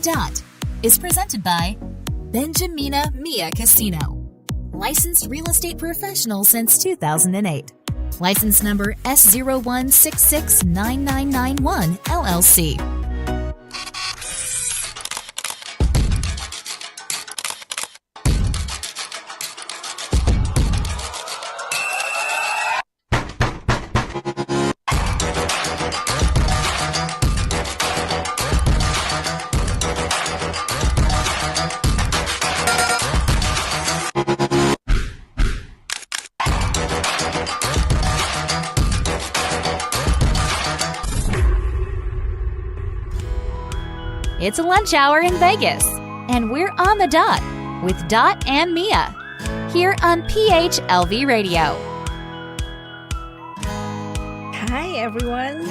Dot is presented by Benjamina Mia Casino. Licensed real estate professional since 2008. License number S01669991 LLC. It's a lunch hour in Vegas, and we're on the dot with Dot and Mia here on PHLV Radio. Hi, everyone.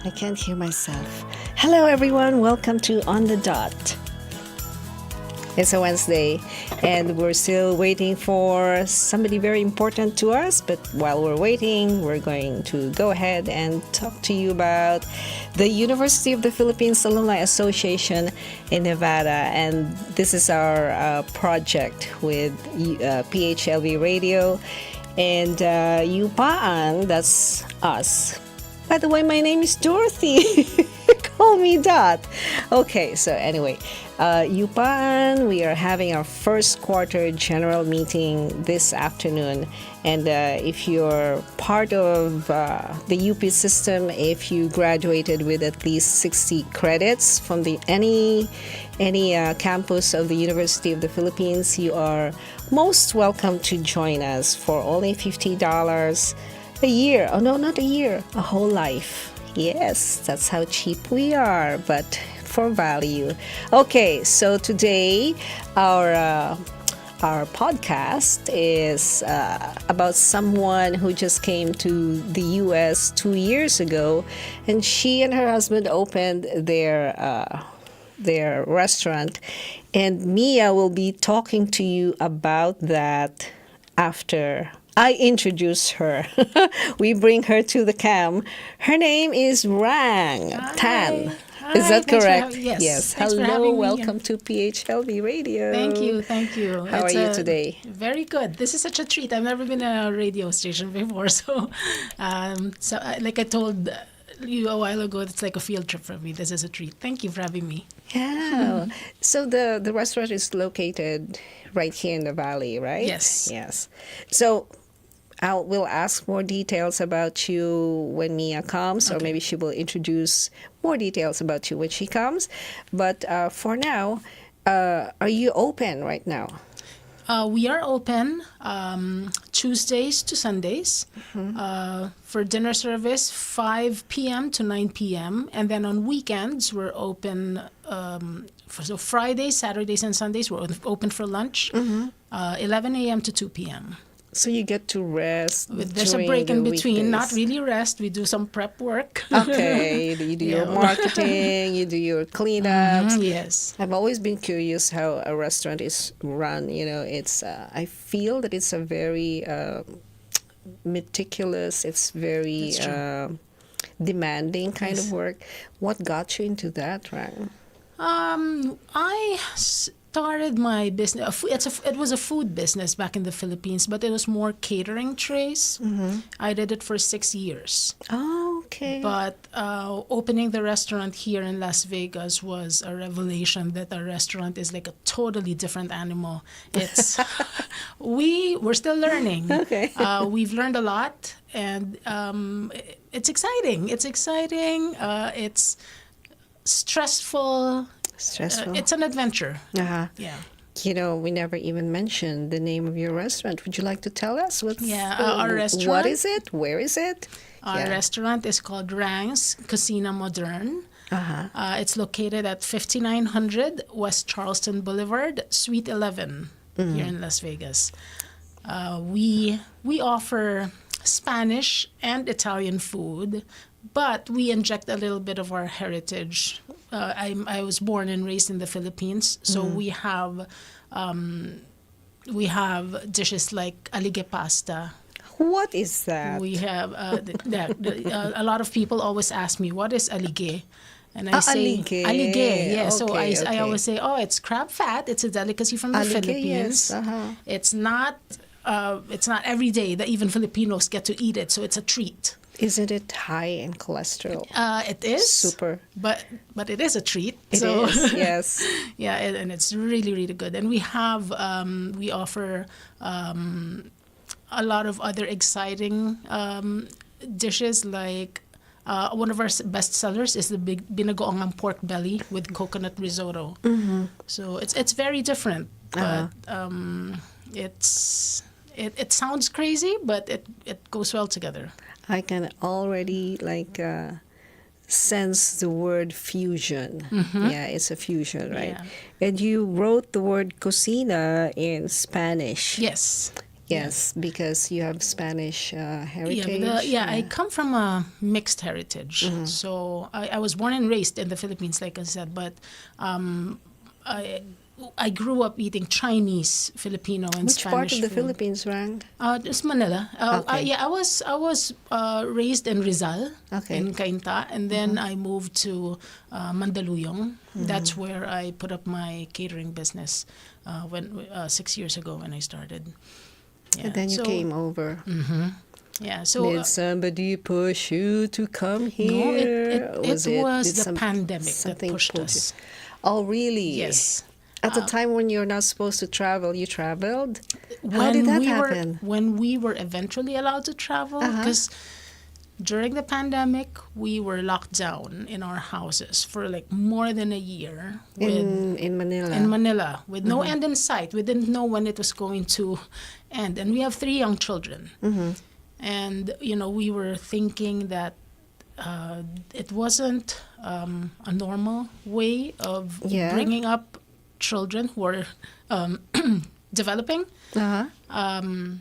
I can't hear myself. Hello, everyone. Welcome to On the Dot. It's a Wednesday, and we're still waiting for somebody very important to us. But while we're waiting, we're going to go ahead and talk to you about the University of the Philippines Alumni Association in Nevada. And this is our project with PHLV Radio. And Yupaan, that's us. By the way, my name is Dorothy. Call me Dot. Okay, so anyway, Yupaan, we are having our first quarter general meeting this afternoon. And if you're part of the UP system, if you graduated with at least 60 credits from any campus of the University of the Philippines, you are most welcome to join us for only $50 a year. Oh, no, not a year, a whole life. Yes, that's how cheap we are, but for value. Okay, so today our podcast is about someone who just came to the U.S. 2 years ago, and she and her husband opened their restaurant, and Mia will be talking to you about that after I introduce her. We bring her to the cam. Her name is Rang Tan. Hi, is that correct? Yes. Hello, welcome to PHLV Radio. Thank you. How are you today? Very good. This is such a treat. I've never been in a radio station before, so like I told you a while ago, it's like a field trip for me. This is a treat. Thank you for having me. Yeah. So the restaurant is located right here in the valley, right? Yes. So we'll ask more details about you when Mia comes, or maybe she will introduce more details about you when she comes. But for now, are you open right now? We are open Tuesdays to Sundays for dinner service, 5 p.m. to 9 p.m. And then on weekends, we're open. So Fridays, Saturdays, and Sundays, we're open for lunch, 11 a.m. to 2 p.m. So you get to rest. There's a break in between. Weekdays. Not really rest. We do some prep work. Okay, you do your marketing, you do your cleanups. Yes. I've always been curious how a restaurant is run. You know, it's. I feel that it's a very meticulous. It's very demanding kind of work. What got you into that, right? I started my business. It was a food business back in the Philippines, but it was more catering trays. I did it for 6 years. Oh, okay. But opening the restaurant here in Las Vegas was a revelation that a restaurant is like a totally different animal. It's we're still learning. Okay. We've learned a lot, and it's exciting. It's stressful. It's an adventure. Uh-huh. Yeah. You know, we never even mentioned the name of your restaurant. Would you like to tell us our restaurant? What is it? Where is it? Our restaurant is called Rang's Cocina Modern. It's located at 5900 West Charleston Boulevard, Suite 11, here in Las Vegas. We offer Spanish and Italian food, but we inject a little bit of our heritage. I was born and raised in the Philippines, so we have dishes like alige pasta. What is that? We have a lot of people always ask me, what is alige? And I say alige. Yeah. So I Okay. always say, oh, it's crab fat. It's a delicacy from the Alige, Philippines. yes. Uh-huh. It's not every day that even Filipinos get to eat it. So it's a treat. Isn't it high in cholesterol? It is Super. but it is a treat. It is, yes. Yeah, and it's really, really good. And we have we offer a lot of other exciting dishes, like one of our best sellers is the big binagoong pork belly with coconut risotto. So it's very different, but it sounds crazy, but it goes well together. I can already sense the word fusion. Yeah, it's a fusion, right? Yeah. And you wrote the word cocina in Spanish. Yes. Yes, because you have Spanish heritage. I come from a mixed heritage. So I was born and raised in the Philippines, like I said, but I grew up eating Chinese, Filipino, and Which Spanish part of the food. Philippines, Rang? It's Manila. Okay. I was raised in Rizal, Okay. in Cainta, and then I moved to Mandaluyong. That's where I put up my catering business when 6 years ago when I started. Yeah. And then you came over. Yeah. So Did somebody push you to come here? no, it was did the pandemic that something pushed pulled us. you? Oh, really? Yes. At the time when you're not supposed to travel, you traveled? How did that happen? When we were eventually allowed to travel, because during the pandemic, we were locked down in our houses for like more than a year. In Manila? In Manila, with no end in sight. We didn't know when it was going to end. And we have 3 young children. And, we were thinking that it wasn't a normal way of bringing up children who are developing. And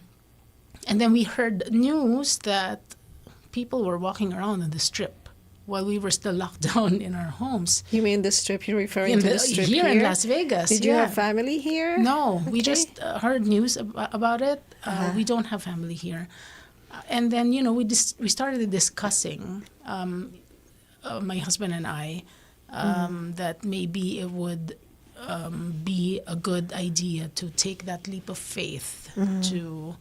then we heard news that people were walking around on the strip while we were still locked down in our homes. You mean the strip? You're referring to the strip here in Las Vegas. Did you have family here? No, we Okay. just heard news about it. We don't have family here. And then, we started discussing, my husband and I, that maybe it would be a good idea to take that leap of faith to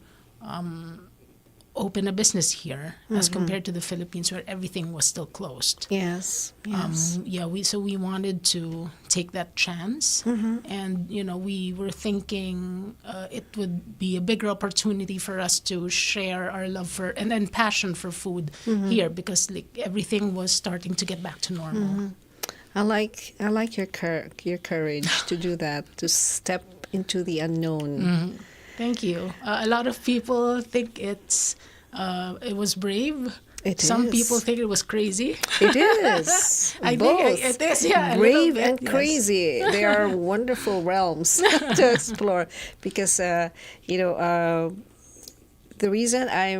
open a business here as compared to the Philippines where everything was still closed. Yes. We wanted to take that chance, and we were thinking it would be a bigger opportunity for us to share our love for and passion for food here, because everything was starting to get back to normal. I like your courage to do that, to step into the unknown. Thank you. A lot of people think it was brave. Some people think it was crazy. It is. I Both. think it is, yeah. A Brave little and bit, yes. crazy. They are wonderful realms to explore, because the reason I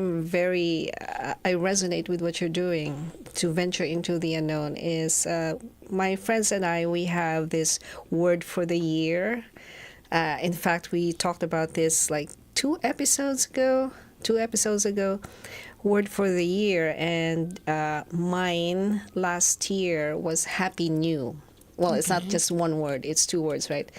resonate with what you're doing to venture into the unknown is my friends and I, we have this word for the year. In fact, we talked about this like 2 episodes ago, word for the year, and mine last year was Happy New. Well, it's not just one word, it's 2 words, right?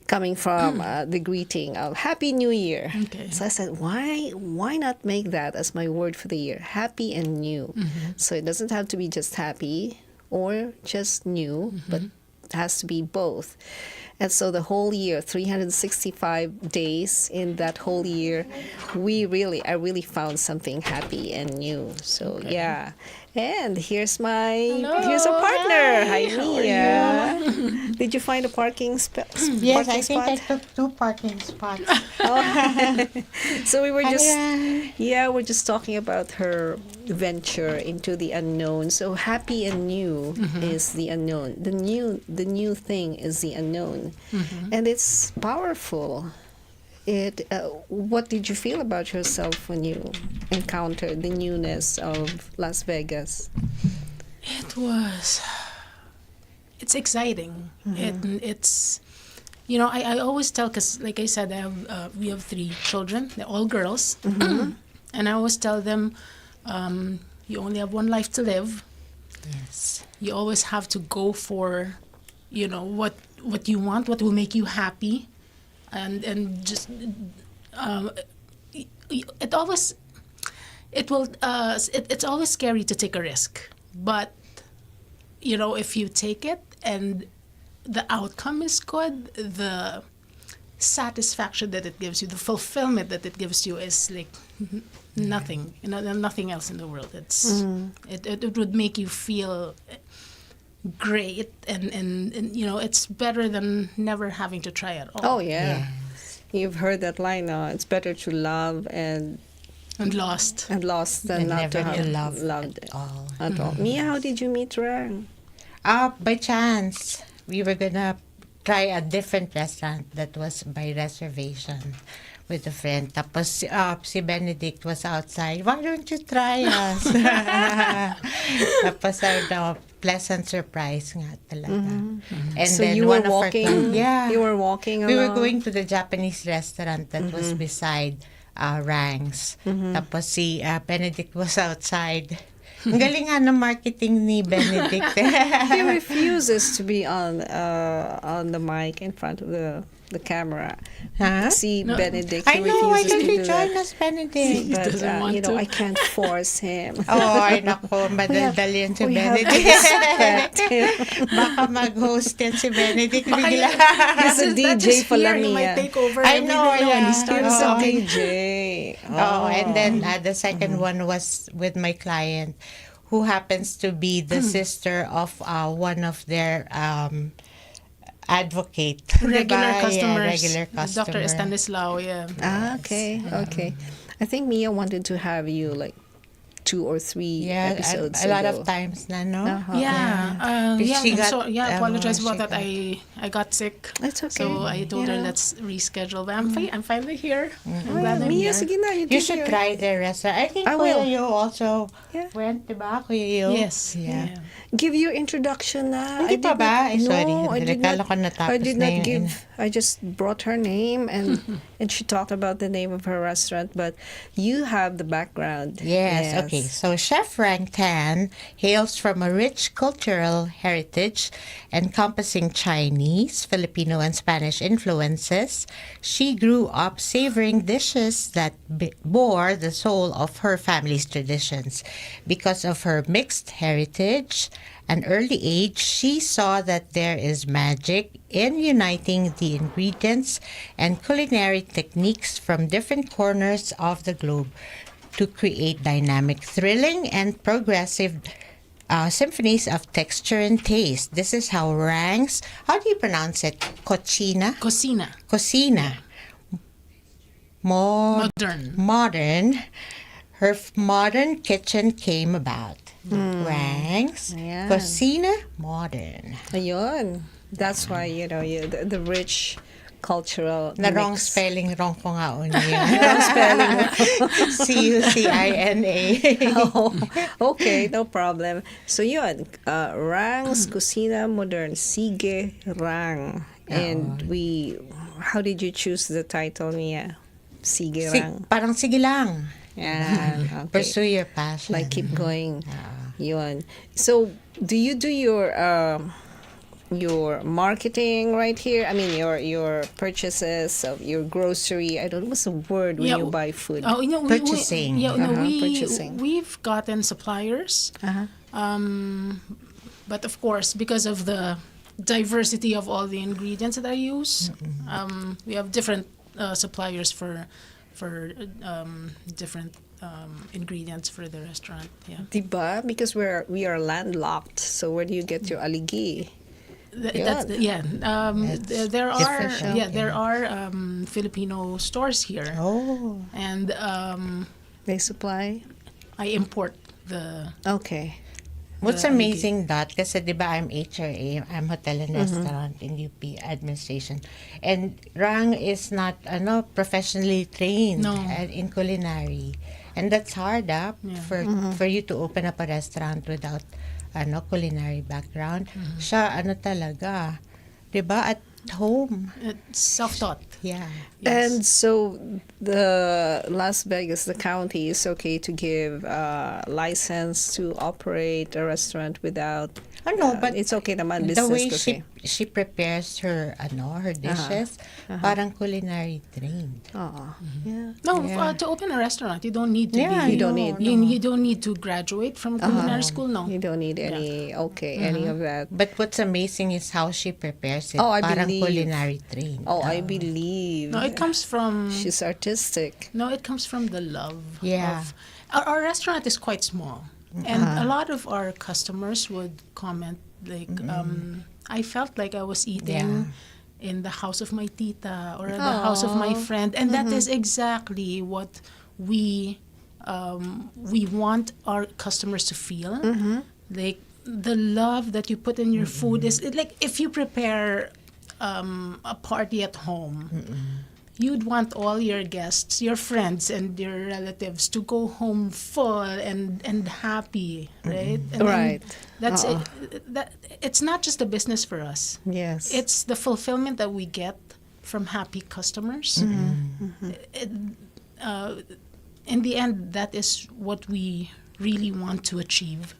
Coming from the greeting of Happy New Year. Okay. So I said, why not make that as my word for the year? Happy and new. So it doesn't have to be just happy or just new, but it has to be both. And so the whole year, 365 days in that whole year, I really found something happy and new. So yeah. And here's a partner. Hi, Mia. Did you find a parking spot? Yes, I think I took 2 parking spots. So we were we're just talking about her venture into the unknown. So happy and new is the unknown. The new thing is the unknown, and it's powerful. What did you feel about yourself when you encountered the newness of Las Vegas? It's exciting. It's I always tell, because like I said, we have 3 children. They're all girls, and I always tell them, you only have one life to live. Yes. You always have to go for, what you want, what will make you happy, and just it always it will it's always scary to take a risk, but if you take it and the outcome is good, the satisfaction that it gives you, the fulfillment that it gives you is like nothing, nothing else in the world. It would make you feel great, and it's better than never having to try at all. Oh, yeah. You've heard that line, it's better to love and lost than And not never to have loved loved at all. at all. Mia, how did you meet Rang? By chance, we were gonna try a different restaurant that was by reservation with a friend. Tapos si Benedict was outside. Why don't you try us? Tapos pleasant surprise nga talaga. And So then you were one of our walking. yeah. You were walking. We were along? going to the Japanese restaurant that was beside Rang's. Tapos si Benedict was outside. Ang galing nga ng marketing ni Benedict. He refuses to be on the mic in front of the camera. Huh? See, Benedict, I he know, why refuses don't to you do join that. us, Benedict? But doesn't want to. I can't force him. Oh, ay nako, madaldal yan si we have to Benedict. respect him. Baka mag-host yan si Benedict bigla. He's a DJ for He might Lamia. take over. I know, when yeah. he starts He's a talking. DJ. Oh, and then the second one was with my client, who happens to be the sister of one of their advocate. Regular Diba? customers. Yeah, regular customer. Dr. Stanislao, yeah. Okay. I think Mia wanted to have you like 2 or 3 Yeah, episodes a lot ago. of times na, no? Yeah, She got, I apologize she about that. got- I got sick. It's okay. So I told her Yeah. let's reschedule. But I'm finally here. I'm Oh, glad I'm Mia, here. sige na. You take should your- try their restaurant. I think I Kuya will. Yo also Yeah. went, diba? Kuya Yo? Yes. Yeah. Give your introduction na. Hindi pa ba? Ay, sorry. No, I did Akala not. ko natapos I did na not yun. give. I just brought her name and she talked about the name of her restaurant. But you have the background. Yes, okay. So Chef Rang Tan hails from a rich cultural heritage encompassing Chinese, Filipino, and Spanish influences. She grew up savoring dishes that bore the soul of her family's traditions. Because of her mixed heritage and early age, she saw that there is magic in uniting the ingredients and culinary techniques from different corners of the globe to create dynamic, thrilling, and progressive symphonies of texture and taste. This is how Rang's, how do you pronounce it? Cocina? Cocina. Modern. Her modern kitchen came about. Rang's Ayan. Cocina Modern. Ayun. That's why, the rich cultural Na wrong mix. spelling, wrong ko nga una yun. Wrong spelling. Cucina. Oh, okay, no problem. So yun, Rang's Cocina Modern, Sige Rang. And how did you choose the title niya? Sige Rang. Parang sige lang. Yan, okay. Pursue your passion. Like keep going. Yun. So, do you do your marketing right here? I mean, your purchases of your grocery. I don't know what's the word when you buy food. Oh, Purchasing. Purchasing. We've gotten suppliers. But of course, because of the diversity of all the ingredients that I use, we have different suppliers for different ingredients for the restaurant. Yeah. Diba? Because we are landlocked. So where do you get your aligi? There are different. there are Filipino stores here. Oh. And They supply? I import the Okay. What's amazing, Dot, kasi di ba I'm HRA, I'm Hotel and Restaurant in UP Administration. And Rang is not professionally trained in culinary. And that's hard for you to open up a restaurant without culinary background. Siya talaga, di ba? At at home. It's self-taught. Yeah. Yes. And so the Las Vegas, the county, is okay to give license to operate a restaurant without. Oh no, but it's okay naman the business way kasi. she prepares her dishes, parang culinary trained. Oh, yeah. No, Yeah. to open a restaurant, you don't need to Yeah, be. You don't need- You don't need to graduate from culinary school. No. You don't need any any of that. But what's amazing is how she prepares it. Oh, I parang believe. culinary trained. Oh, I believe. No, it comes from. She's artistic. No, it comes from the love. Yeah. Of, our restaurant is quite small, and a lot of our customers would comment like, "I felt like I was eating in the house of my tita or the house of my friend," and that is exactly what we want our customers to feel. Like the love that you put in your food is like if you prepare a party at home. You'd want all your guests, your friends, and your relatives to go home full and happy, right? And Right. That's it. That it's not just a business for us. Yes. It's the fulfillment that we get from happy customers. In the end, that is what we really want to achieve.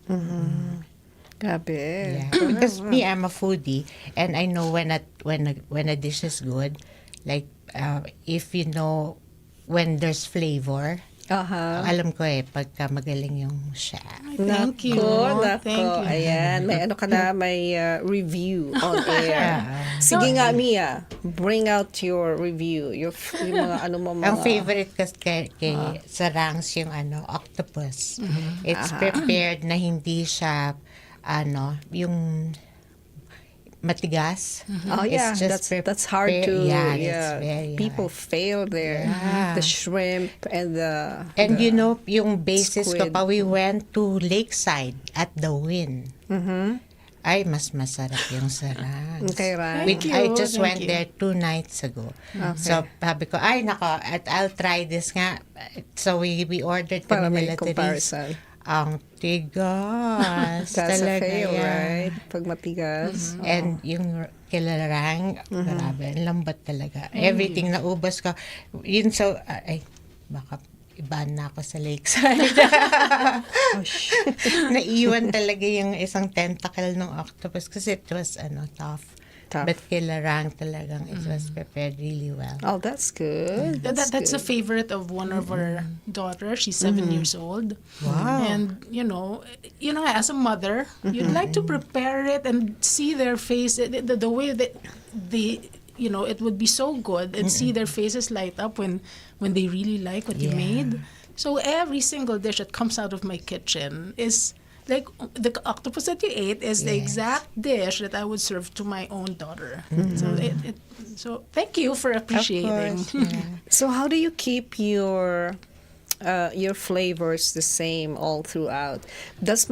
Grabe. Yeah. Because me, I'm a foodie, and I know when a dish is good, like if you know when there's flavor. Alam ko pagka magaling yung chef. Thank you. Nako. Thank you. Ayan, may ano ka na, may review on air. Sige nga, Mia, bring out your review. Yung mga ano mo mga... Ang favorite kasi kay Sarangs yung octopus. It's prepared na hindi siya yung matigas. Oh yeah, It's just that's hard to. Yeah, Yeah, it's very people hard. fail there. Yeah. The shrimp and the. And yung basis ko squid. pa, we went to Lakeside at the Wynn. Ay, mas masarap yung sarang. Okay, right. Thank you. I just Thank went you. there 2 nights ago. So, sabi ko, ay, nako, I'll try this nga. So, we ordered Para kami may nila comparison. Ang tigas. That's a talaga fail, yan. right? Pag matigas. And yung kilarang, grabe, ang lambat talaga. Everything naubos ko. Yun so, ay, baka iban na ako sa lakeside. Naiwan talaga yung isang tentacle ng octopus kasi it was tough. But kilarang talagang it was prepared really well. Oh, that's good. That's good. a favorite of one of our daughters. She's 7 years old. Wow. And you know, as a mother, you'd like to prepare it and see their face, the way that they, it would be so good and see their faces light up when they really like what you made. So every single dish that comes out of my kitchen is like the octopus that you ate is the exact dish that I would serve to my own daughter. So thank you for appreciating. Of course, yeah. So how do you keep your flavors the same all throughout? That's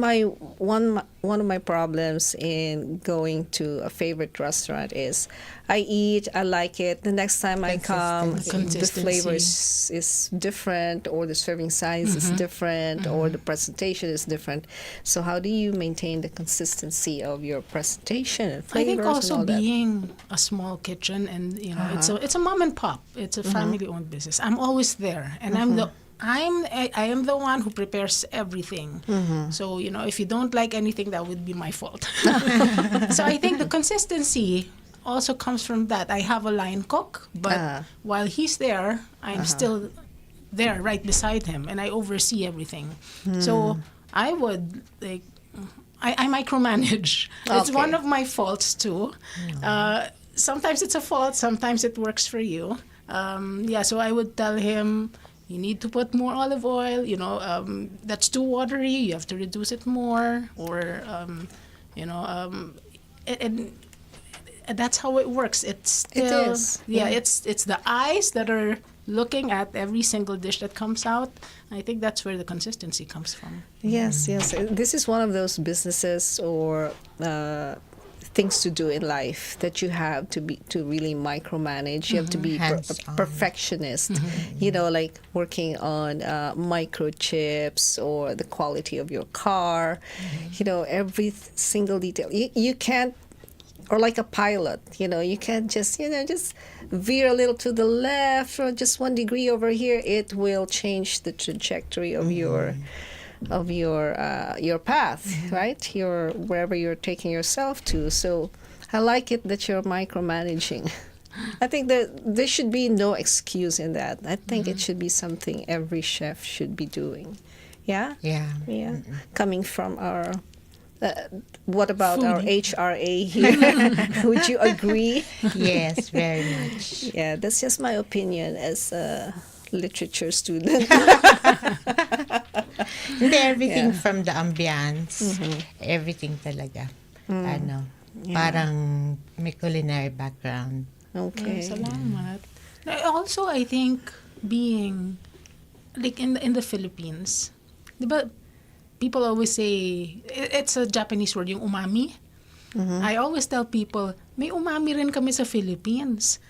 one of my problems in going to a favorite restaurant is I eat, I like it. The next time I come, the Consistency. flavor is different, or the serving size is different, or the presentation is different. So how do you maintain the consistency of your presentation and I flavors think and also all that? being a small kitchen and it's a mom and pop. It's a family owned business. I'm always there, and I am the one who prepares everything. So if you don't like anything, that would be my fault. So I think the consistency also comes from that. I have a line cook, but while he's there, I'm still there right beside him, and I oversee everything. So I would I micromanage. It's Okay. one of my faults too. Sometimes it's a fault, sometimes it works for you. So I would tell him, you need to put more olive oil, that's too watery, you have to reduce it more, or, and that's how it works. It's still, is. it's the eyes that are looking at every single dish that comes out. I think that's where the consistency comes from. Yes. This is one of those businesses or things to do in life that you have to really micromanage. You have to be a Hands-on. perfectionist. Like working on microchips or the quality of your car. Every single detail. You can't or like a pilot, you can't just veer a little to the left or just 1 degree over here. It will change the trajectory of your path, right? Your wherever you're taking yourself to. So I like it that you're micromanaging. I think that there should be no excuse in that. I think it should be something every chef should be doing. Yeah? Yeah. Yeah. Coming from our what about our Foodie. HRA here? Would you agree? Yes, very much. Yeah, that's just my opinion as a literature student. Hindi, everything Yeah. from the ambience, everything talaga. Parang may culinary background. Okay. Salamat. Also, I think being like in the Philippines, diba, people always say it's a Japanese word, yung umami. I always tell people, may umami rin kami sa Philippines.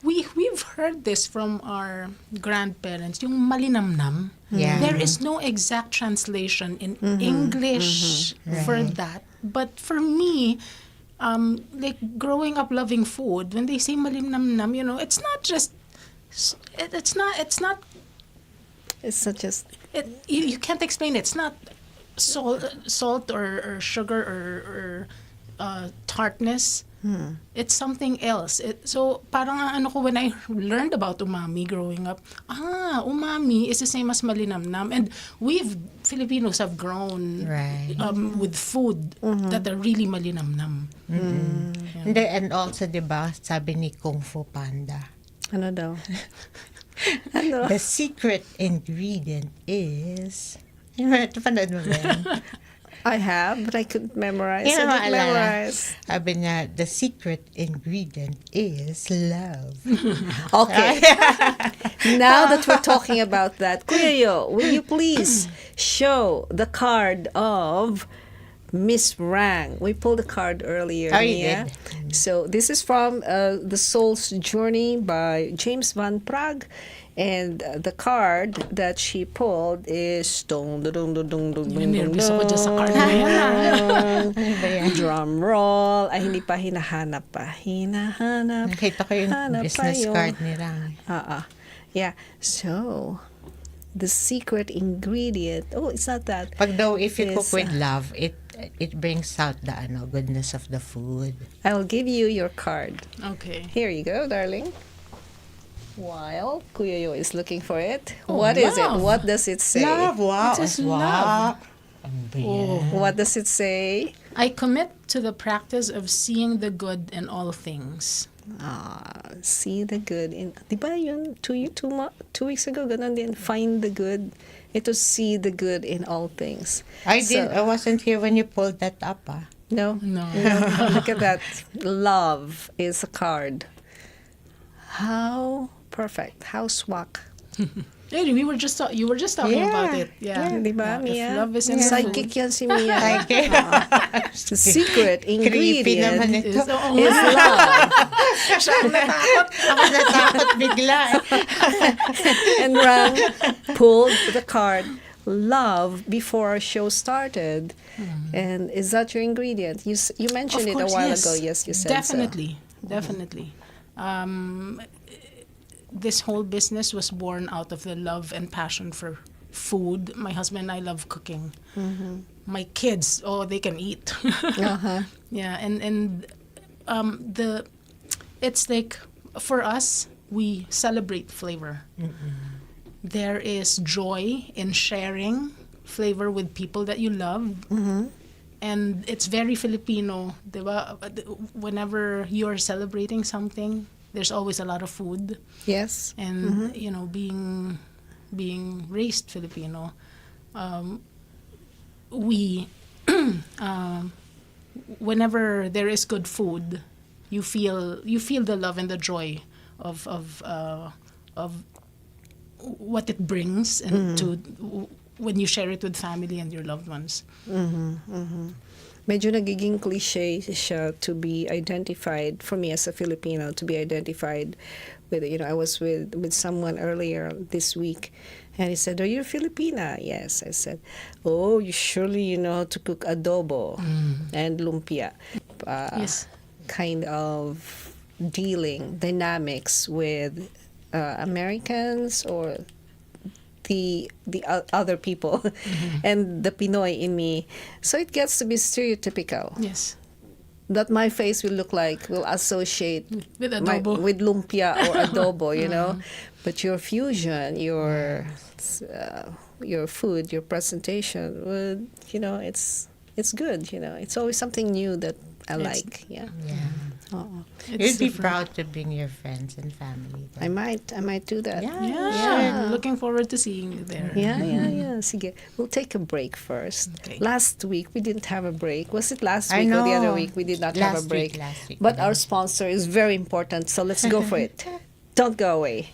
We've heard this from our grandparents, yung malinamnam. Yeah. There is no exact translation in English for that. But for me, like growing up loving food, when they say malinamnam, it's not just, it's not It's not just you can't explain it. It's not salt or sugar or tartness. It's something else. So parang ano ko, when I learned about umami growing up, umami is the same as malinamnam, and Filipinos have grown Right. with food that are really malinamnam. Hindi, and also, di ba, sabi ni Kung Fu Panda, ano daw? Ano? the secret ingredient is... Ito, panood mo ba yan? I have, but I couldn't memorize. Hindi I mo didn't maalala. memorize. Sabi niya, the secret ingredient is love. Okay. Now that we're talking about that, Kuya Yo, will you please show the card of Miss Rang? We pulled the card earlier. Oh, you Mia. did? So this is from The Soul's Journey by James Van Praagh. And the card that she pulled is Nervous ako dyan sa card na yan. Ano ba yan? drum roll. Ay, hindi pa hinahanap pa. Hinahanap. Nakita ko yung Hanap pa business yung- card ni Rang. Yeah. So, the secret ingredient. Oh, it's not that. Pag daw, if you cook Yes. with love, it brings out the goodness of the food. I'll give you your card. Okay. Here you go, darling. While Kuya Yo is looking for it. Oh, What is it? love. What does it say? Wow. It is love. Ano ba yan? What does it say? I commit to the practice of seeing the good in all things. See the good in. Di ba yun 2 weeks ago? Ganon din. Find the good. Ito, see the good in all things. I So- wasn't here when you pulled that up, ah. No? No. Look at that. Love is a card. How perfect. How swak. Hey, you were just talking about it. Yeah. Di ba, If Mia? love is in the Psychic food. yan si Mia. Okay. The secret Creepy naman ingredient ito. is love. Siya ang natakot. Ako natakot bigla. And Rang pulled the card love before our show started. And is that your ingredient? You mentioned it a while ago. Yes, you said Definitely. This whole business was born out of the love and passion for food. My husband and I love cooking. My kids, they can eat. Yeah, and it's like, for us, we celebrate flavor. There is joy in sharing flavor with people that you love. And it's very Filipino, diba? Whenever you're celebrating something, there's always a lot of food. Yes. And being raised Filipino, we whenever there is good food, you feel the love and the joy of what it brings, and to when you share it with family and your loved ones. Medyo nagiging cliche siya to be identified, for me as a Filipino, to be identified with, I was with someone earlier this week, and he said, "Are you Filipina?" Yes, I said, "Oh, you surely know how to cook adobo and lumpia." Yes. kind of dealing dynamics with Americans or the other people and the Pinoy in me. So it gets to be stereotypical. Yes. That my face will associate With adobo. with lumpia or adobo, you know. But your fusion, your food, your presentation, would, you know, it's good, you know. It's always something new that I like. Yeah. You'd be proud to bring your friends and family there. I might do that. Yeah. Looking forward to seeing you there. Yeah. Sige. We'll take a break first. Okay. Last week we didn't have a break. Was it last I week or the know. other week we did not have a break? Last week. But our sponsor is very important, so let's go for it. Don't go away.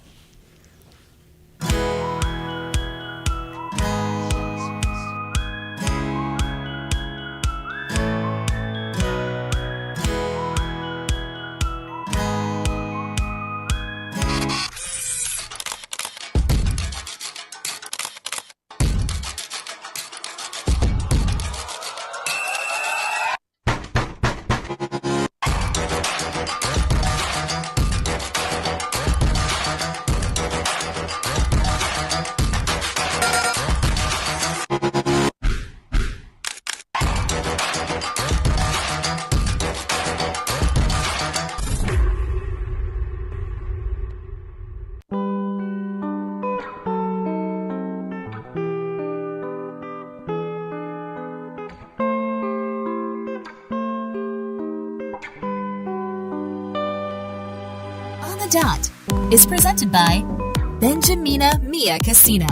Dot is presented by Benjamina Mia Casino.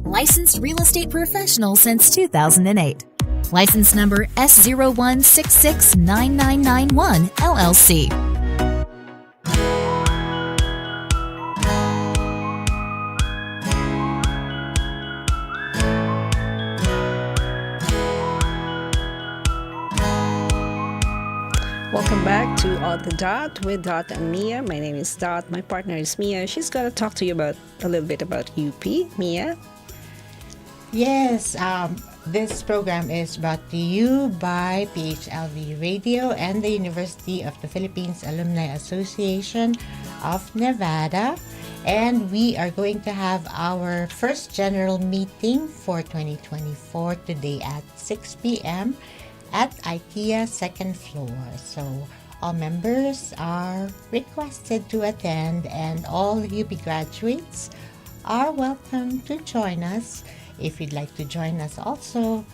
Licensed real estate professional since 2008. License number S01669991 LLC. Welcome back to On the Dot with Dot and Mia. My name is Dot. My partner is Mia. She's going to talk to you about a little bit about UP. Mia? Yes, this program is brought to you by PHLV Radio and the University of the Philippines Alumni Association of Nevada. And we are going to have our first general meeting for 2024 today at 6 p.m. at IKEA second floor. So all members are requested to attend, and all UP graduates are welcome to join us. If you'd like to join us also,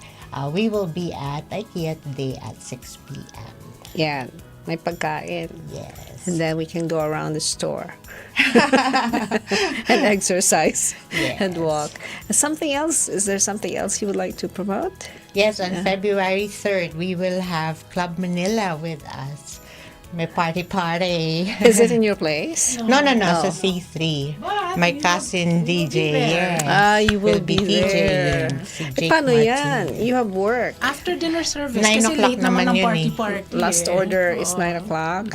we will be at IKEA today at 6 p.m. Yeah, may pagkain. Yes. And then we can go around the store and exercise and walk. Something else? Is there something else you would like to promote? Yes, on February 3rd, we will have Club Manila with us. May party. Is it in your place? No, sa C3. My cousin DJ, yes. You will be there. DJing. Si Jake Paano Martin. yan? You have work. After dinner service, 9 kasi o'clock late naman naman ang yun eh. party. Last order is 9 o'clock.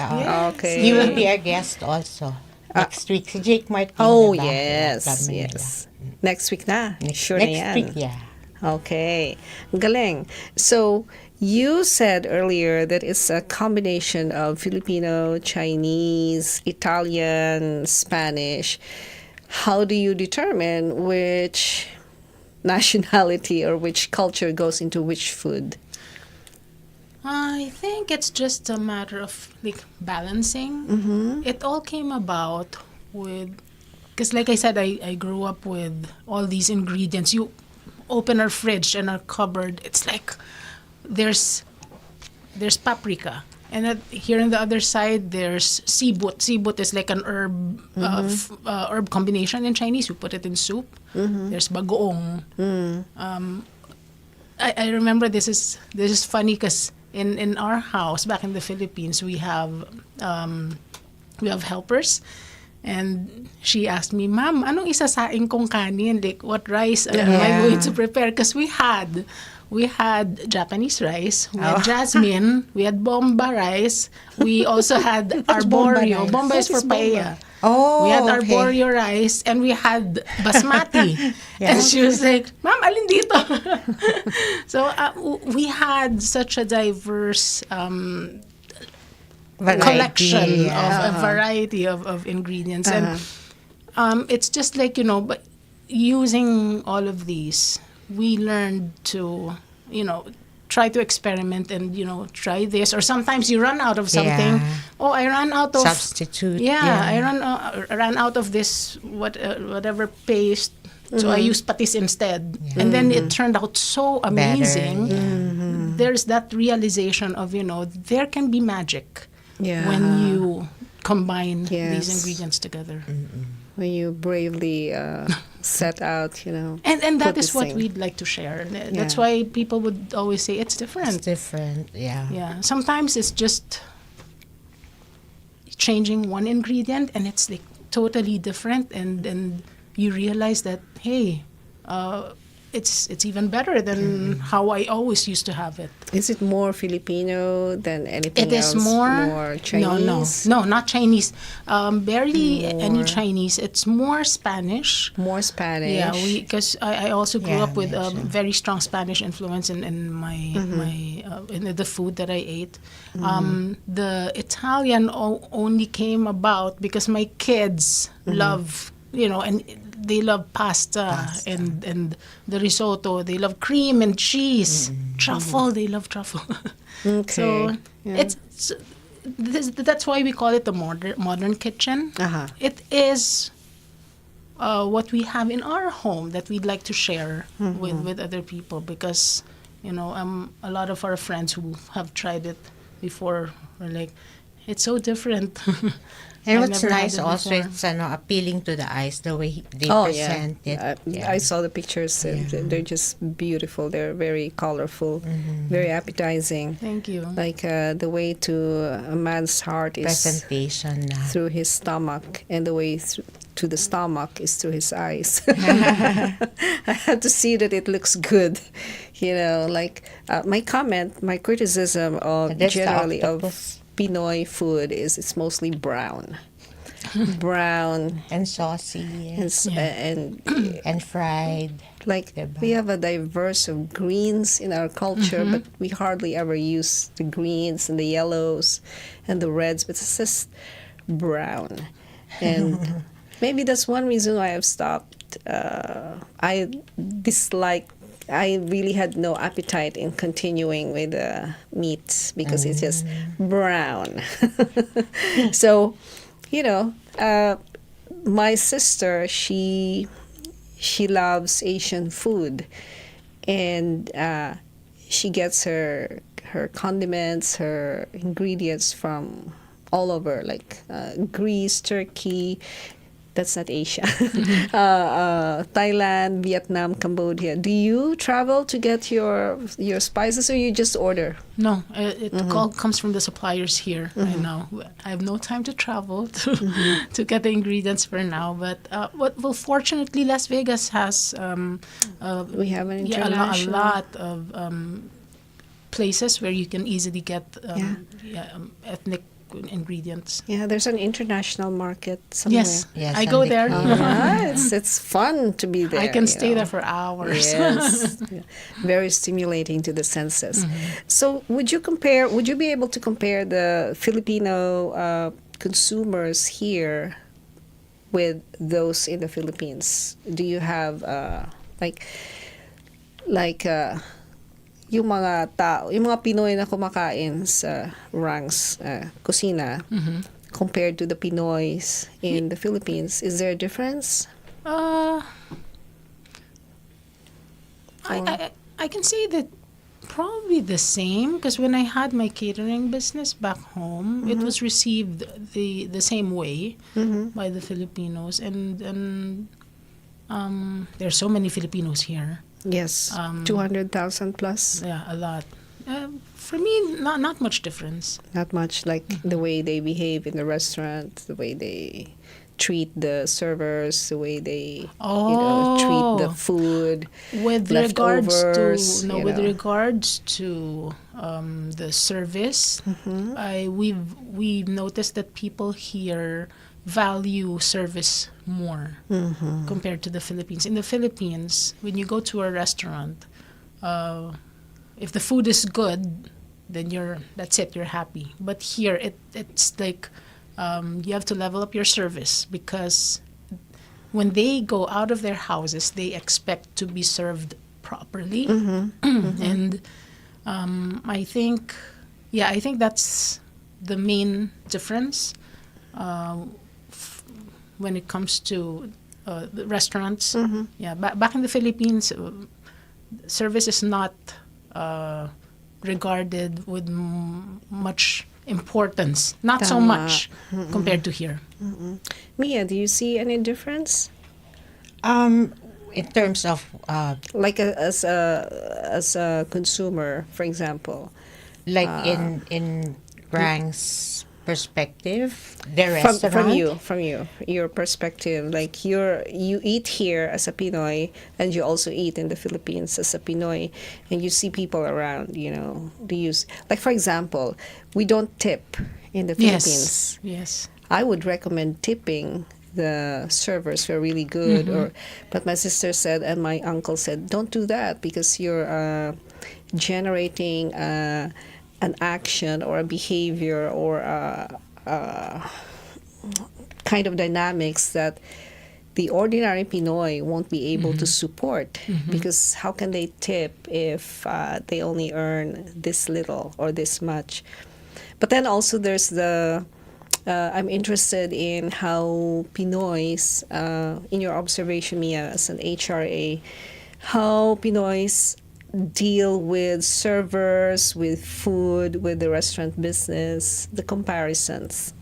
Okay. He will be our guest also. Next week, si Jake Martin. Oh, na ba? Club yes. Manila. Yes. Next week na. Sure Next na yan. week, yeah. Okay. Galing. So, you said earlier that it's a combination of Filipino, Chinese, Italian, Spanish. How do you determine which nationality or which culture goes into which food? I think it's just a matter of like balancing. It all came about with, because like I said, I grew up with all these ingredients. You open our fridge and our cupboard, it's like there's paprika, and here on the other side there's sibut. Sibut is like an herb herb combination in Chinese. You put it in soup. There's bagoong. I remember this is funny because in our house back in the Philippines we have helpers. And she asked me, Ma'am, anong isasaing kong kanin? Like, what rice am I going to prepare? Because we had Japanese rice, we had jasmine, we had bomba rice, we also had arborio. Bomba is for paella. Oh, we had okay. arborio rice, and we had basmati. And she was like, Ma'am, alin dito? So we had such a diverse collection yeah. of a variety of ingredients. And it's just like, but using all of these, we learned to, try to experiment and, try this. Or sometimes you run out of something. Yeah. Oh, I ran out of... Substitute. Yeah, I ran out of this, whatever paste. So I used patis instead. Yeah. And then it turned out so amazing. There's that realization of, there can be magic when you combine these ingredients together. When you bravely set out, And that put is this what thing. we'd like to share. That's why people would always say it's different. It's different, yeah. Yeah. Sometimes it's just changing one ingredient and it's like totally different, and you realize that, hey, it's even better than how I always used to have it. Is it more Filipino than anything It is else? more Chinese? No, not Chinese. Barely any Chinese. It's more Spanish. More Spanish. Yeah, because I also grew up with yeah. very strong Spanish influence in my in the food that I ate. The Italian only came about because my kids love, and they love pasta. And the risotto. They love cream and cheese, truffle. They love truffle. Okay. So Yeah. that's why we call it the modern kitchen. Uh-huh. It is what we have in our home that we'd like to share with other people, because a lot of our friends who have tried it before were like, it's so different. And I've what's never had nice it also, before. it's appealing to the eyes, the way they Oh, present yeah. it. I saw the pictures. They're just beautiful. They're very colorful, very appetizing. Thank you. Like the way to a man's heart is Presentation. through his stomach, and the way to the stomach is through his eyes. I have to see that it looks good. My criticism of That's the generally of octopus. Pinoy food is it's mostly brown. Brown And saucy. and, s- and And fried. like Diba? we have a diverse of greens in our culture, but we hardly ever use the greens and the yellows and the reds, but it's just brown. And maybe that's one reason why I've stopped. I really had no appetite in continuing with the meat because it's just brown. So, my sister, she loves Asian food, and she gets her condiments, her ingredients from all over, like Greece, Turkey. That's not Asia. Thailand, Vietnam, Cambodia. Do you travel to get your spices, or you just order? No, it all comes from the suppliers here right now. I have no time to travel to get the ingredients for now. But fortunately, Las Vegas has We have an a international. lot of places where you can easily get ethnic ingredients. Yeah, there's an international market somewhere. Yes, Yes, I and go they there. come. Yeah, it's fun to be there. I can stay you know. there for hours. Yes, yeah. Very stimulating to the senses. So, would you be able to compare the Filipino consumers here with those in the Philippines? Do you have yung mga tao, yung mga Pinoy na kumakain sa Rang's kusina compared to the Pinoys in the Philippines? Is there a difference? I can say that probably the same, because when I had my catering business back home, it was received the same way by the Filipinos, and there's so many Filipinos here. Yes, 200,000 plus. Yeah, a lot. For me, not much difference. Not much, like the way they behave in the restaurant, the way they treat the servers, the way they treat the food. With regards leftovers, to the service, we've noticed that people here value service more compared to the Philippines. In the Philippines, when you go to a restaurant, if the food is good, then that's it, you're happy. But here it's like you have to level up your service, because when they go out of their houses, they expect to be served properly. And I think that's the main difference when it comes to the restaurants. Yeah, back in the Philippines, service is not regarded with much importance. Not so much compared to here. Mia, do you see any difference? In terms of Like as a consumer, for example, like in Rang's perspective, the from restaurant. your perspective, like you eat here as a Pinoy, and you also eat in the Philippines as a Pinoy, and you see people around, do you like, for example, we don't tip in the Philippines. Yes. I would recommend tipping the servers who are really good, but my sister said and my uncle said, don't do that, because you're generating an action or a behavior or a kind of dynamics that the ordinary Pinoy won't be able to support, because how can they tip if they only earn this little or this much? But then also there's I'm interested in how Pinoys, in your observation, Mia, as an HRA, how Pinoys deal with servers, with food, with the restaurant business, the comparisons.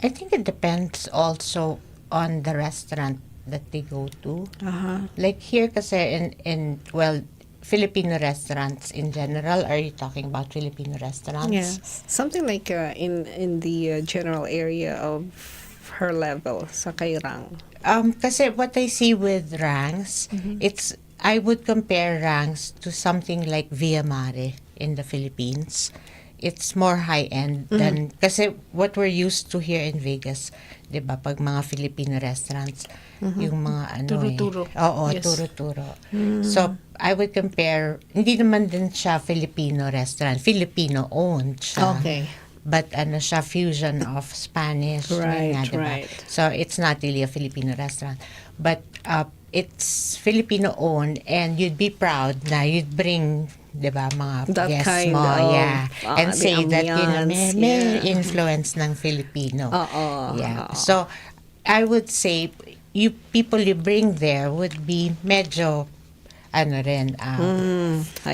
I think it depends also on the restaurant that they go to. Like here kasi in Filipino restaurants in general, are you talking about Filipino restaurants? Yes. Something like in the general area of her level, sa Kairang. Kasi what I see with Rangs, I would compare Rangs to something like Via Mare in the Philippines. It's more high-end than, kasi what we're used to here in Vegas, di ba, pag mga Filipino restaurants, yung mga Turo-turo. Oo, Yes. turo-turo. So, I would compare, hindi naman din siya Filipino restaurant, Filipino-owned siya. Okay. But siya, fusion of Spanish. Right, yun nga, diba? right. So, it's not really a Filipino restaurant. But it's Filipino-owned, and you'd be proud na you'd bring, diba, mga That guests kind mo, of, and the say that, ambiance, may yeah. influence ng Filipino. Yeah. Oo. So, I would say, people you bring there would be medyo, I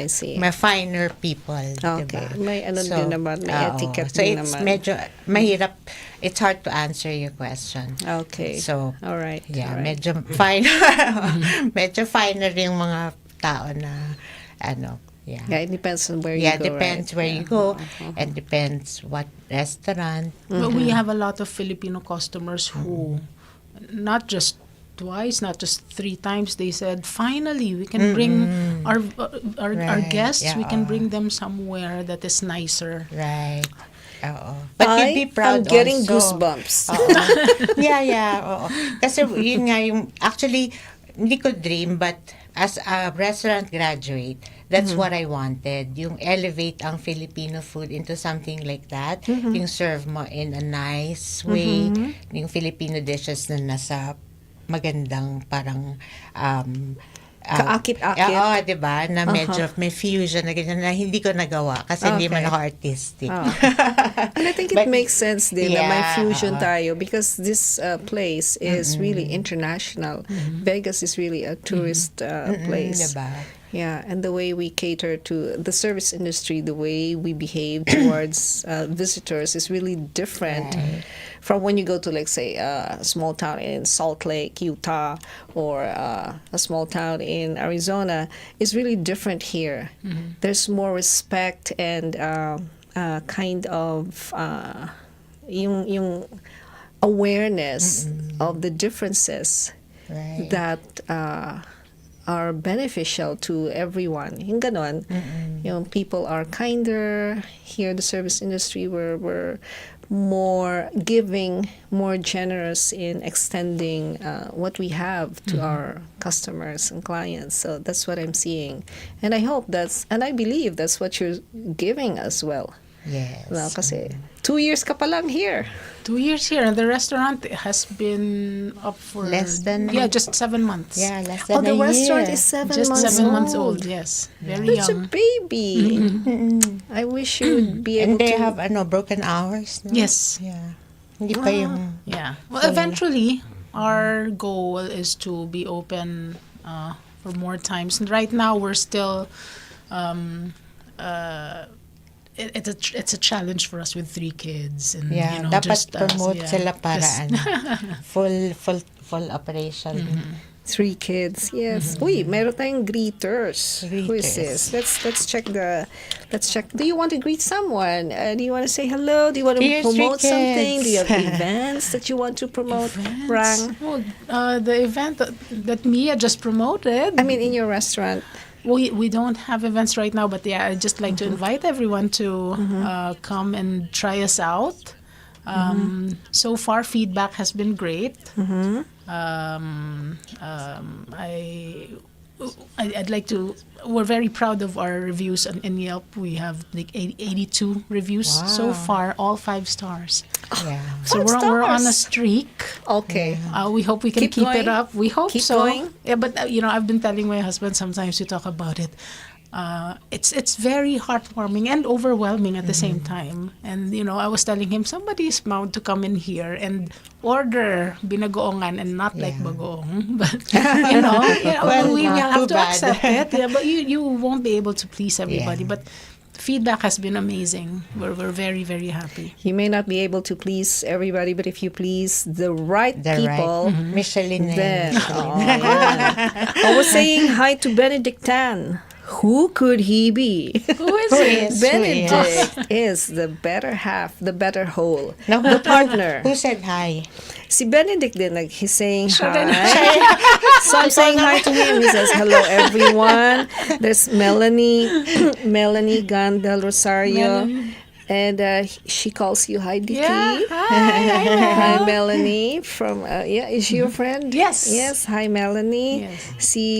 see. may finer people, Okay. diba? May din naman, may oo. etiquette So, din it's naman. medyo mahirap, it's hard to answer your question. Okay. So, all right. yeah, all right. medyo finer, medyo finer yung mga tao na, yeah. Yeah, it depends on where you Yeah, go. depends right? where Yeah. you go, and depends what restaurant. But we have a lot of Filipino customers who, not just twice, not just 3 times, they said, finally, we can bring our Right, guests, we yeah. can bring them somewhere that is nicer. Right. Oo. But you'd be I'm proud getting also. goosebumps. Oo. Yeah. Oo. Kasi yun nga yung, actually, hindi ko dream, but as a restaurant graduate, that's what I wanted. Yung elevate ang Filipino food into something like that. Yung serve mo in a nice way. Yung Filipino dishes na nasa magandang parang Kaakit-akit. Oo, diba? Na medyo may fusion na ganyan na hindi ko nagawa kasi hindi man Okay. ako artistic. And I think it But- makes sense din na may Yeah, fusion oo. tayo, because this place is really international. Vegas is really a tourist place. Diba? Yeah, and the way we cater to the service industry, the way we behave towards visitors is really different from when you go to, like, say, a small town in Salt Lake, Utah, or a small town in Arizona. It's really different here. There's more respect and kind of yung awareness of the differences Right. that are beneficial to everyone. Yung ganon, yung people are kinder. Here, the service industry, we're more giving, more generous in extending what we have to our customers and clients. So that's what I'm seeing. And I hope and I believe that's what you're giving as well. Yes. Well, kasi 2 years ka pa lang here. 2 years here, and the restaurant has been up for just 7 months. Yeah, less than The a restaurant year. is Just 7 months old. Yes, very It's a young. baby. I wish you would be able And they to. have broken hours. No? Yes. Yeah. Hindi pa yung... Yeah. Well, eventually, our goal is to be open for more times. And right now, we're still. It's a challenge for us with 3 kids, and Yeah, you know, dapat just us, promote yeah. sila para Yes. full operation. 3 kids. Yes. Uy, meron tayong greeters. Who is this? Let's check. Do you want to greet someone? Do you want to say hello? Do you want to Here's promote 3 kids. something? Do you have events that you want to promote? Rang? Well, the event that Mia just promoted. I mean, in your restaurant. We don't have events right now, but yeah, I'd just like to invite everyone to come and try us out. So far, feedback has been great. I'd like to. We're very proud of our reviews in Yelp. We have like 82 reviews so far, all 5 stars. Yeah. So we're on a streak. Okay. We hope we can Keep keep going. it up. We hope Keep so. going. Yeah, but I've been telling my husband sometimes we talk about it. It's very heartwarming and overwhelming at the same time. And I was telling him somebody is bound to come in here and order binagoongan and not like bagoong. But we will have too to bad. accept it. Yeah, but you won't be able to please everybody. Yeah. But feedback has been amazing. We're very, very happy. You may not be able to please everybody, but if you please the right The people, right. Michelin. then I was saying hi to Benedictan. Who could he be? Who is Who it? is? Benedict is the better half, the better whole, No. the partner. Who said hi? Si Benedict din, like, he's saying hi. So I'm saying hi to him. He says, hello, everyone. There's Melanie Gandel Rosario. And she calls you hi, Dicky. Yeah. Hi. Hi, Melanie. From, is she your friend? Yes. Yes, hi, Melanie. Yes.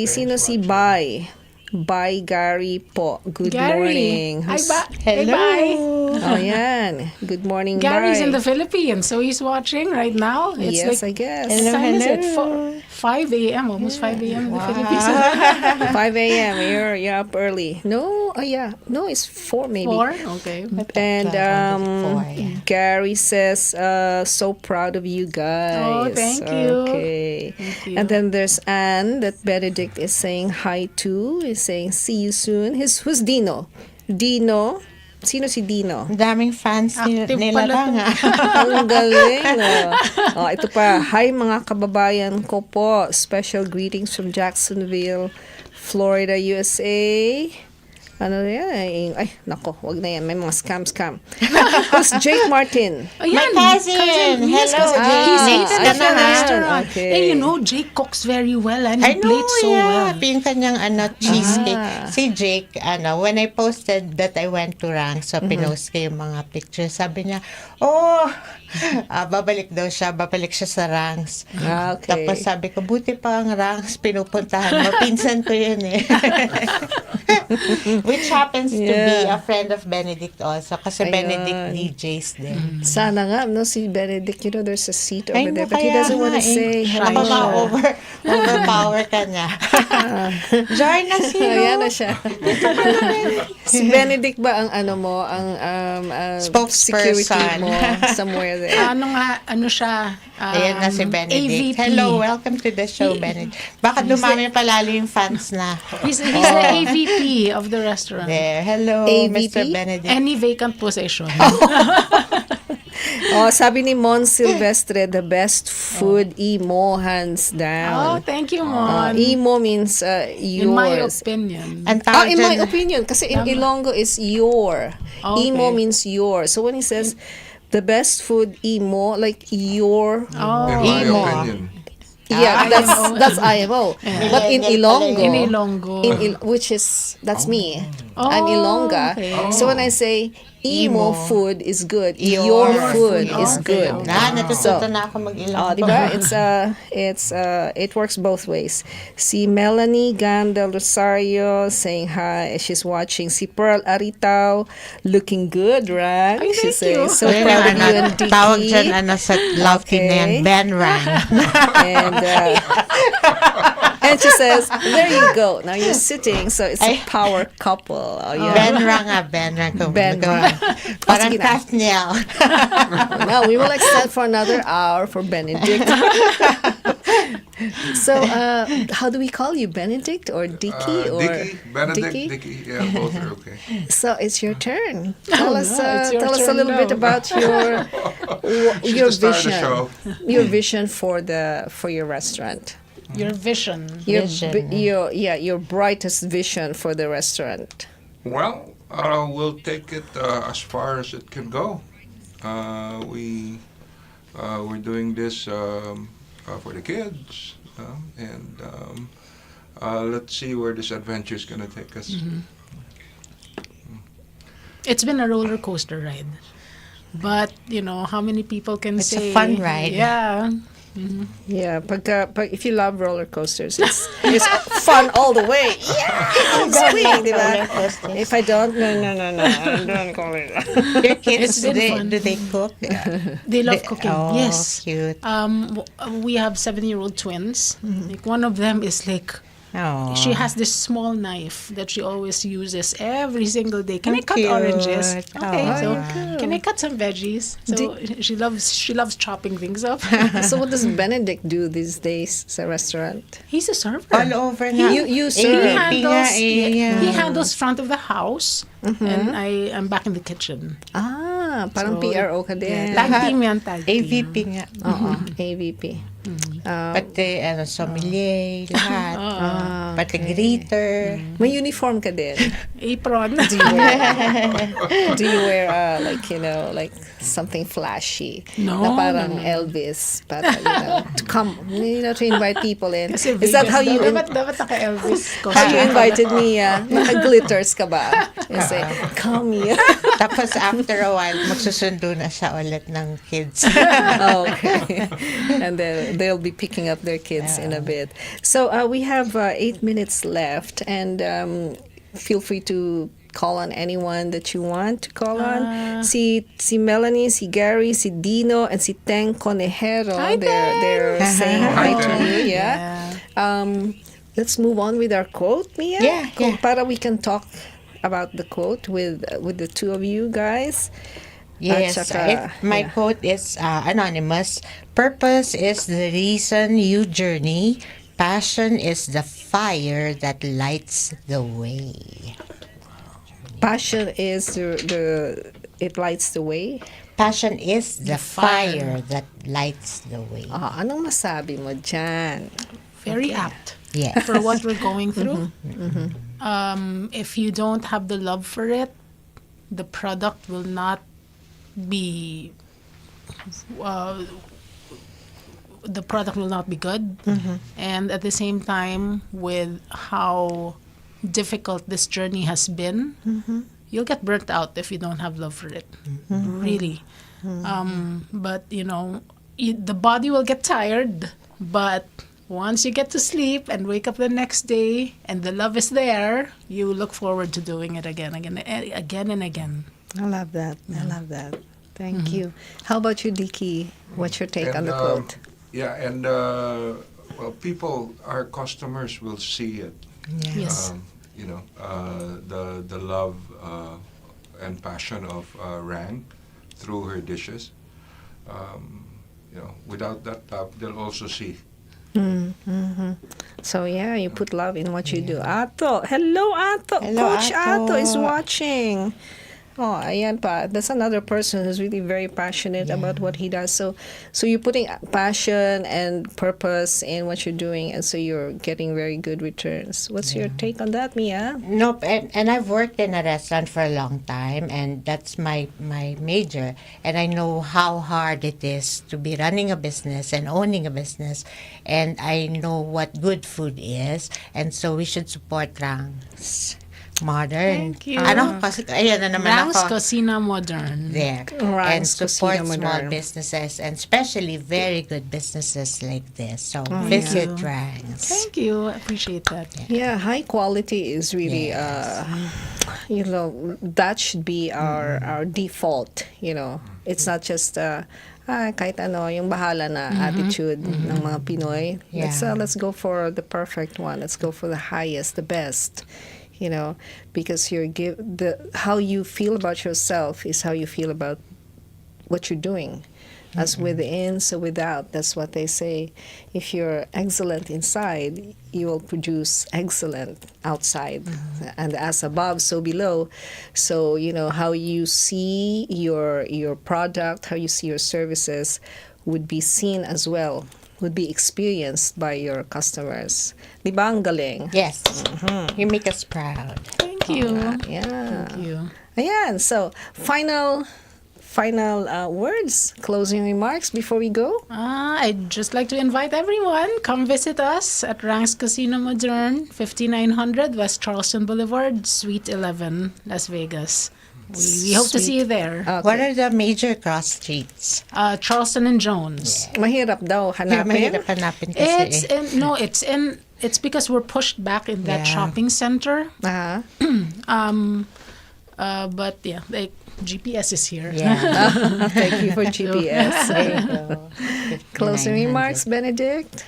Sino si Bai? Bai Gary po. Good morning. Hi, Hello. bye. Oh, yan. Good morning, Gary's Bai. in the Philippines, so he's watching right now. It's Yes, like, I guess. what time is it? Hello. 5 a.m. Almost 5 a.m. in the Philippines. 5 a.m. You're up early. No, no, it's 4 maybe. 4? Okay. And 4, yeah. Gary says, so proud of you guys. Oh, thank you. Okay. Thank you. And then there's Anne that Benedict is saying hi to. Is saying, see you soon. Who's Dino? Dino? Sino si Dino? Ang daming fans Active nila pala lang. Ang galing. Ito pa. Hi mga kababayan ko po. Special greetings from Jacksonville, Florida, USA. Ano yan? Ay, nako, wag na yan. May mga scam. Who's Jake Martin? Ayan, My cousin. Mia's Hello, cousin. Jake. He's Ah, eaten at the ayan. restaurant. Okay. And Jake cooks very well and I he know, plates so well. Yung kanyang cheesecake. Si Jake, when I posted that I went to Rank, so pinost ko yung mga pictures, sabi niya, babalik siya sa Ranks. Okay. Tapos sabi ko, buti pa ang Ranks, pinupuntahan mo. Pinsan ko yun eh. Which happens to be a friend of Benedict also, kasi Ayun. Benedict DJs din. Sana nga, no, si Benedict, there's a seat over Ay, there, no, but he kaya doesn't want to nga say Shy Baka hello. siya. overpower ka niya. Join us here. Ayan na siya. Si Benedict ba ang security Spokesperson. mo somewhere there? Ano siya? Ayan na si Benedict. AVP. Hello, welcome to the show, Benedict. Baka dumami palalo yung fans na. He's the AVP of the restaurant. There. Hello, AVP? Mr. Benedict. Any vacant possession. Sabi ni Mon Silvestre, the best food, Imo, hands Oh, down. thank you, Mon. Imo means In my yours. opinion. Ang tawag In my dyan- opinion, kasi in Ilonggo is your. Okay. Imo means your. So when he says, the best food, Imo, like your. Oh, My Imo. opinion. Yeah, that's IMO. But in Ilonggo, in Ilonggo. which is, that's me. Oh, I'm Ilongga. okay. So when I say emo Emo. food is good. Your Your food. food is Okay, good. okay. Natututo na ako mag-Ilonggo. Diba? It works both ways. Si Melanie Gan del Rosario saying hi. She's watching. Si Pearl Aritao looking good, right? Ay, She thank you. says, so proud of you and Dicky. Tawag dyan, sa love team na yan, Okay. Ben Rang. And she says, there you go. Now you're sitting, so it's a power couple. Oh, yeah. Ben Rang Ben Rang. Ben Rang. Parang Sige na. Kathniel. Now we will extend for another hour for Benedict. So, how do we call you, Benedict or Dicky or Dicky, Benedict, Dicky? Dicky. Yeah, both are okay. So it's your turn. Tell us, no, it's your tell us a turn little bit now. about your She's the star of the vision, show. your vision for your restaurant. Your vision. Your brightest vision for the restaurant. Well, we'll take it as far as it can go. We're doing this for the kids, and let's see where this adventure is going to take us. It's been a roller coaster ride. But, how many people can It's a say... fun ride. Yeah. Yeah, but if you love roller coasters, it's fun all the way. Yeah, swing, diba? If I don't, no, I don't call it. Your kids, It's been fun. do they cook? They love cooking. Oh, Yes. cute. We have 7-year-old twins. Like one of them is like, Oh. she has this small knife that she always uses every single day. Can I cut cute. oranges? Okay, Oh, so can I cut some veggies? So she loves chopping things up. So what does Benedict do these days sa restaurant? He's a server. All over na. You He serve. handles, he yeah. handles front of the house, and I am back in the kitchen. Parang So, PRO ka din. Tag team yan, tag team. AVP nga. Oo, AVP. Pati, sommelier, lahat. Pati greeter. May uniform ka din. Apron. Do you wear like something flashy? No, Na parang no. Elvis, para to come, to invite people in. Kasi Is that how you dapat naka-Elvis how you invited Mia? Naka-glitters ka ba? You say, come Mia. Tapos after a while, magsusundo na siya ulit ng kids. Okay. And then they'll be picking up their kids in a bit. So we have 8 minutes left, and feel free to call on anyone that you want to call on. Si Melanie, si Gary, si Dino, and si Teng Conejero. Hi, They're saying hi to Teng. you. Yeah. Let's move on with our quote, Mia. Yeah, yeah. Para we can talk about the quote with the two of you guys. Yes, At saka, my yeah. quote is anonymous. Purpose is the reason you journey. Passion is the fire that lights the way. Passion is it lights the way. Passion is the fire that lights the way. Anong masabi mo dyan? Very apt Yeah. for what we're going through. If you don't have the love for it, the product will not be good. And at the same time, with how difficult this journey has been, you'll get burnt out if you don't have love for it. Really. But the body will get tired, but once you get to sleep and wake up the next day and the love is there, you look forward to doing it again and again. I love that. I love that. Thank you. How about you, Dicky? What's your take on the quote? Yeah, and people, our customers will see it. Yes. The love and passion of Rang through her dishes. Without that love, they'll also see. So yeah, you put love in what you do. Ato, hello Ato. Hello, Coach Ato is watching. Oh, ayan pa. That's another person who's really very passionate about what he does. So you're putting passion and purpose in what you're doing, and so you're getting very good returns. What's your take on that, Mia? Nope, and I've worked in a restaurant for a long time, and that's my major. And I know how hard it is to be running a business and owning a business, and I know what good food is, and so we should support Rangs Modern. Thank you. Ano? Kasi, ayan na naman Rangs ako. Cocina Modern. There. And Rangs support Cocina small Modern. businesses, and especially very good businesses like this. So visit Rangs. Thank you. I appreciate that. Yeah, high quality is really, that should be our default. It's not just kahit ano, yung bahala na attitude ng mga Pinoy. Yeah. Let's go for the perfect one. Let's go for the highest, the best. Because how you feel about yourself is how you feel about what you're doing. As within, so without. That's what they say. If you're excellent inside, you will produce excellent outside. And as above, so below. So, how you see your product, how you see your services would be seen as well, would be experienced by your customers. Di ba ang galing? Yes. You make us proud. Thank you. Yeah. Thank you. Ayan. So, final words, closing remarks before we go? I'd just like to invite everyone, come visit us at Ranks Casino Modern, 5900 West Charleston Boulevard, Suite 11, Las Vegas. We hope to see you there. Okay. What are the major cross streets? Charleston and Jones. Mahirap daw hanapin. Mahirap hanapin kasi. It's because we're pushed back in that Yeah. shopping center. Uh-huh. But yeah, GPS is here. Yeah. Thank you for GPS. There you go. Closing 5900. remarks, Benedict?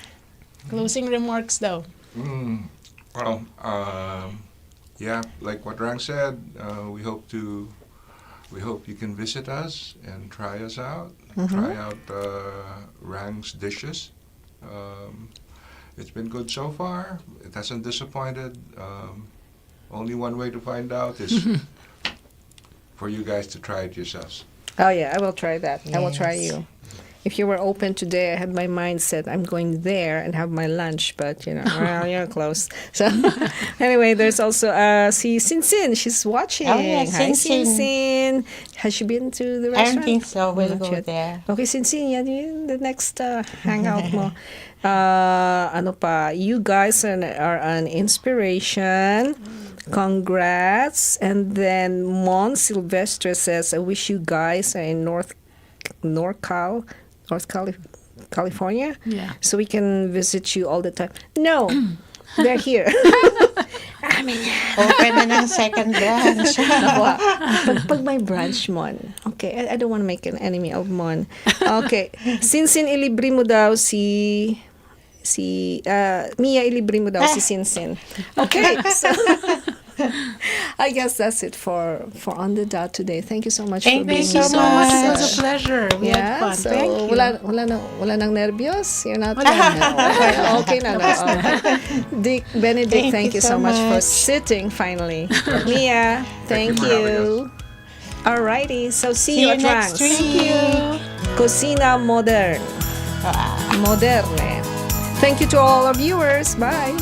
Closing remarks though. Well, yeah, like what Rang said, we hope you can visit us and try us out. Try out Rang's dishes. It's been good so far. It hasn't disappointed. Only one way to find out is for you guys to try it yourselves. Oh yeah, I will try that. I will try Yes. you. If you were open today, I had my mind set, I'm going there and have my lunch, but well, you're close. So anyway, there's also si Sinsin. She's watching. Oh, yeah, Hi, Sinsin. Sinsin. Has she been to the I restaurant? don't think so. We'll Not go yet. there. Okay, Sinsin, yan yun, the next hangout mo. Ano pa, you guys are an inspiration. Congrats. And then Mon Silvestre says, I wish you guys are in North California. Yeah. So we can visit you all the time. No, they're here. Open na ng second branch. pag may branch, Mon. Okay, I don't want to make an enemy of Mon. Okay, Sinsin ilibre mo daw si Mia ilibre mo daw si Sinsin. Okay, so I guess that's it for On the Dot today. Thank you so much for Thank being you here. so So much. It much. was a pleasure. We had fun. So Thank you. wala nang nervyos? You're not okay na. Okay. Dick, Benedict, thank you so much for sitting finally. Mia, thank Thank you for having you. Alrighty, so see See you you at next Ranks. week. Cocina Moderne. Moderne. Thank you to all our viewers. Bye.